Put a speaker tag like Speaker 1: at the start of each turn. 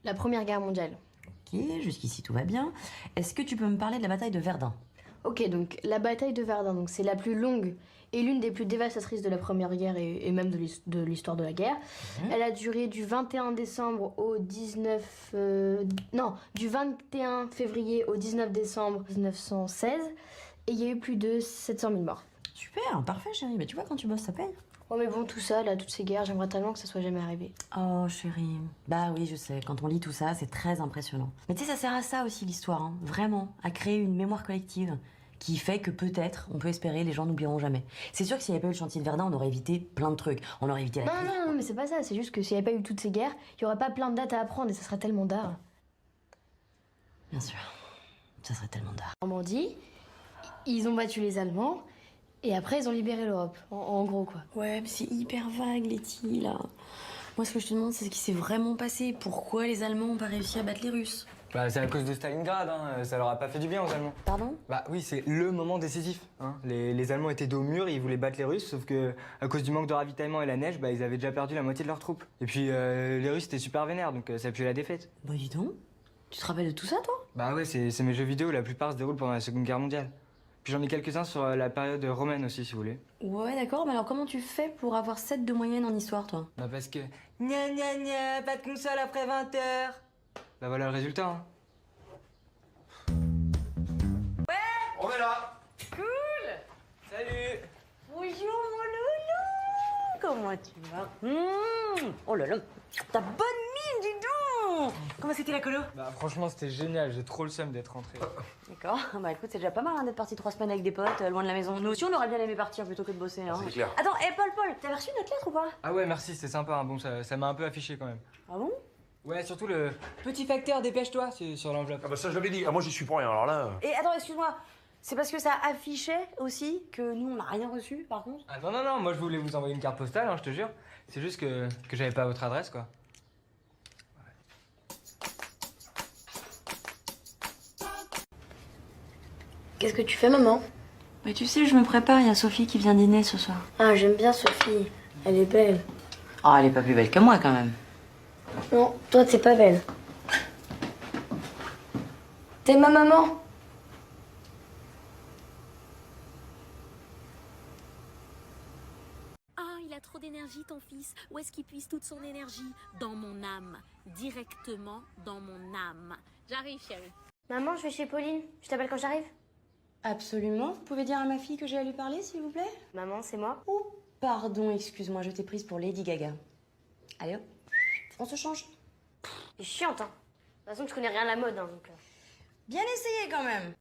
Speaker 1: La Première Guerre mondiale.
Speaker 2: Ok, jusqu'ici tout va bien. Est-ce que tu peux me parler de la bataille de Verdun?
Speaker 1: Ok, donc la bataille de Verdun, donc c'est la plus longue et l'une des plus dévastatrices de la Première Guerre et même de l'histoire de la guerre. Elle a duré du 21 décembre au 19... non, du 21 février au 19 décembre 1916. Et il y a eu plus de 700 000 morts.
Speaker 2: Super, parfait chérie. Mais tu vois, quand tu bosses, ça paye.
Speaker 1: Oh mais bon, tout ça, là, toutes ces guerres, j'aimerais tellement que ça soit jamais arrivé.
Speaker 2: Oh chérie. Bah oui, je sais. Quand on lit tout ça, c'est très impressionnant. Mais tu sais, ça sert à ça aussi l'histoire, hein. Vraiment, à créer une mémoire collective qui fait que peut-être, on peut espérer, les gens n'oublieront jamais. C'est sûr que s'il n'y avait pas eu le chantier de Verdun, on aurait évité plein de trucs. On aurait évité la crise.
Speaker 1: Non, mais c'est pas ça, c'est juste que s'il n'y avait pas eu toutes ces guerres, il n'y aurait pas plein de dates à apprendre et ça serait tellement d'art.
Speaker 2: Bien sûr. Ça serait tellement d'art.
Speaker 1: Normandie, ils ont battu les Allemands et après ils ont libéré l'Europe, en gros quoi.
Speaker 2: Ouais, mais c'est hyper vague, Letty, là. Moi, ce que je te demande, c'est ce qui s'est vraiment passé. Pourquoi les Allemands n'ont pas réussi à battre les Russes?
Speaker 3: Bah, c'est à cause de Stalingrad, hein. Ça leur a pas fait du bien aux Allemands.
Speaker 2: Pardon?
Speaker 3: Bah oui, c'est le moment décisif, hein. Les Allemands étaient dos au mur et ils voulaient battre les Russes, sauf que à cause du manque de ravitaillement et la neige, bah ils avaient déjà perdu la moitié de leurs troupes. Et puis les Russes étaient super vénères, donc ça puait la défaite.
Speaker 2: Bah dis donc. Tu te rappelles de tout ça, toi?
Speaker 3: Bah ouais, c'est mes jeux vidéo, la plupart se déroulent pendant la Seconde Guerre mondiale. Puis j'en ai quelques-uns sur la période romaine aussi, si vous voulez.
Speaker 2: Ouais, d'accord, mais alors comment tu fais pour avoir 7 de moyenne en histoire, toi?
Speaker 3: Bah parce que... Gna gna gna, pas de console après 20 h. Bah voilà le résultat, hein.
Speaker 4: On est là.
Speaker 3: Salut.
Speaker 2: Bonjour, mon loulou. Comment tu vas? Oh là là, t'as bonne mine, dis donc. Comment c'était la colo?
Speaker 3: Bah franchement c'était génial, j'ai trop le seum d'être rentré.
Speaker 2: D'accord, bah écoute, c'est déjà pas mal hein, d'être parti 3 semaines avec des potes, loin de la maison. Nous aussi, on aurait bien aimé partir plutôt que de bosser. Hein.
Speaker 4: C'est clair.
Speaker 2: Attends, hé Paul, t'as reçu notre lettre ou pas?
Speaker 3: Ah ouais merci, c'est sympa, hein. Bon ça m'a un peu affiché quand même.
Speaker 2: Ah bon?
Speaker 3: Ouais, surtout le petit facteur, dépêche-toi, c'est sur l'enveloppe.
Speaker 4: Ah bah ça je l'avais dit. Ah moi j'y suis pour rien. Alors là.
Speaker 2: Et attends, excuse-moi, c'est parce que ça affichait aussi que nous, on n'a rien reçu, par contre?
Speaker 3: Ah non, moi je voulais vous envoyer une carte postale, hein, je te jure. C'est juste que j'avais pas votre adresse, quoi.
Speaker 1: Qu'est-ce que tu fais maman?
Speaker 2: Mais tu sais, je me prépare, il y a Sophie qui vient dîner ce soir.
Speaker 1: Ah j'aime bien Sophie, elle est belle.
Speaker 2: Oh, elle est pas plus belle que moi, quand même.
Speaker 1: Non, toi t'es pas belle. T'es ma maman?
Speaker 5: Ah, il a trop d'énergie, ton fils. Où est-ce qu'il puise toute son énergie? Dans mon âme. Directement dans mon âme. J'arrive, chérie.
Speaker 1: Maman, je vais chez Pauline, je t'appelle quand j'arrive.
Speaker 2: Absolument. Vous pouvez dire à ma fille que j'ai à lui parler, s'il vous plaît?
Speaker 1: Maman, c'est moi.
Speaker 2: Oh, pardon, excuse-moi, je t'ai prise pour Lady Gaga. Allez hop, on se change.
Speaker 1: C'est chiante, hein. De toute façon, je connais rien à la mode, hein, donc...
Speaker 2: Bien essayé, quand même.